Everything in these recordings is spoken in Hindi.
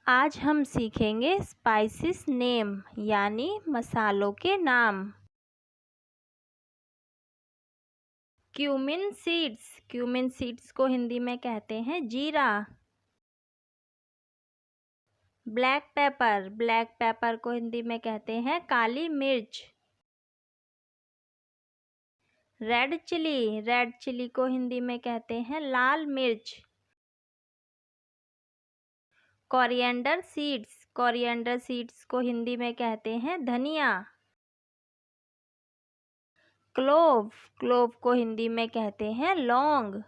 आज हम सीखेंगे स्पाइसेस नेम यानी मसालों के नाम। क्यूमिन सीड्स को हिंदी में कहते हैं जीरा। ब्लैक पेपर को हिंदी में कहते हैं काली मिर्च। रेड चिली को हिंदी में कहते हैं लाल मिर्च। कोरिएंडर सीड्स को हिंदी में कहते हैं धनिया। क्लोव को हिंदी में कहते हैं लौंग।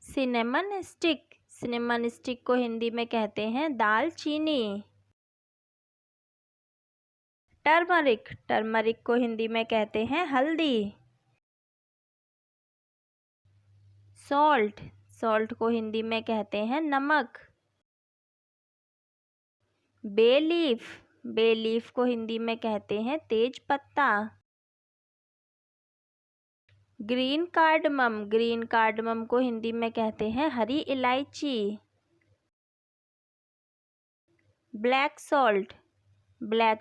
सिनेमन स्टिक को हिंदी में कहते हैं दालचीनी। टर्मरिक को हिंदी में कहते हैं हल्दी। सॉल्ट को हिंदी में कहते हैं नमक। बे लीफ को हिंदी में कहते हैं तेज पत्ता। ग्रीन कार्डमम को हिंदी में कहते हैं हरी इलायची। ब्लैक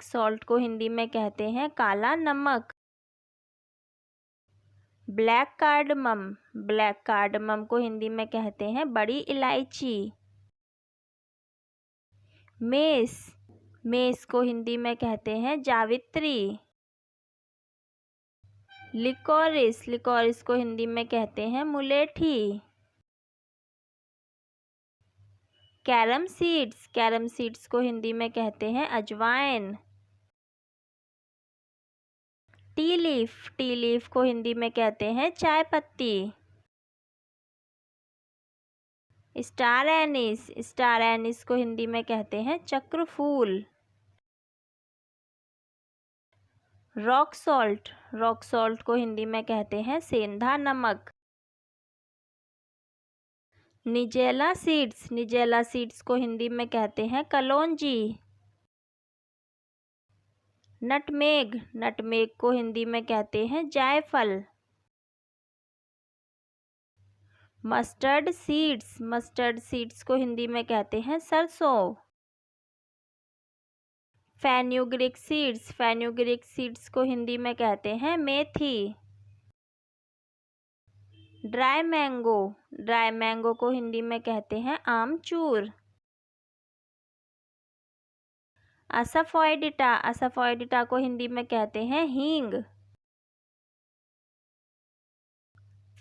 सॉल्ट को हिंदी में कहते हैं काला नमक। ब्लैक कार्डमम को हिंदी में कहते हैं बड़ी इलायची। मेस को हिंदी में कहते हैं जावित्री। लिकोरिस को हिंदी में कहते हैं मुलेठी। कैरम सीड्स को हिंदी में कहते हैं अजवाइन। टी लीफ को हिंदी में कहते हैं चाय पत्ती। स्टार एनिस को हिंदी में कहते हैं चक्र फूल। रॉक सॉल्ट को हिंदी में कहते हैं सेंधा नमक। निजेला सीड्स को हिंदी में कहते हैं कलौंजी। नटमेग को हिंदी में कहते हैं जायफल। मस्टर्ड सीड्स को हिंदी में कहते हैं सरसों। फेन्यूग्रीक सीड्स को हिंदी में कहते हैं मेथी। ड्राई मैंगो को हिंदी में कहते हैं आमचूर। असाफोइडिटा को हिंदी में कहते हैं हींग।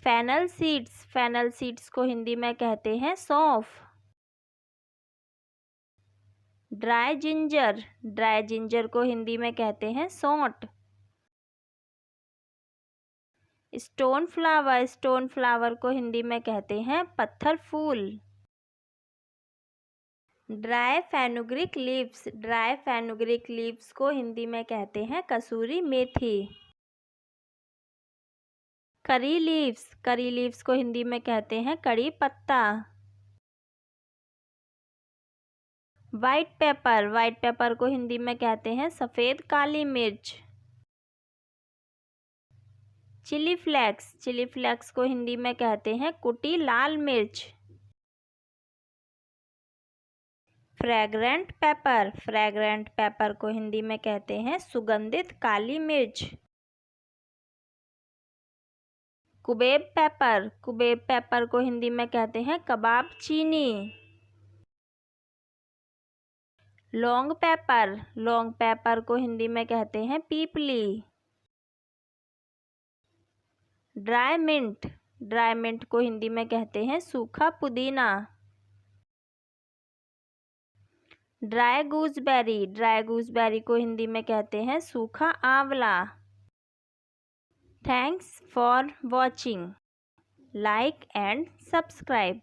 फेनल सीड्स को हिंदी में कहते हैं सौंफ। ड्राई जिंजर को हिंदी में कहते हैं सौंठ। स्टोन फ्लावर को हिंदी में कहते हैं पत्थर फूल। ड्राई फेनुग्रीक लीव्स को हिंदी में कहते हैं कसूरी मेथी। करी लीव्स को हिंदी में कहते हैं कड़ी पत्ता। वाइट पेपर को हिंदी में कहते हैं सफ़ेद काली मिर्च। चिली फ्लेक्स को हिंदी में कहते हैं कुटी लाल मिर्च। फ्रैग्रेंट पेपर को हिंदी में कहते हैं सुगंधित काली मिर्च। कुबेब पेपर को हिंदी में कहते हैं कबाब चीनी। लौंग पेपर को हिंदी में कहते हैं पीपली। ड्राई मिंट को हिंदी में कहते हैं सूखा पुदीना। ड्राई गूसबेरी को हिंदी में कहते हैं सूखा आंवला। Thanks for watching. Like and subscribe.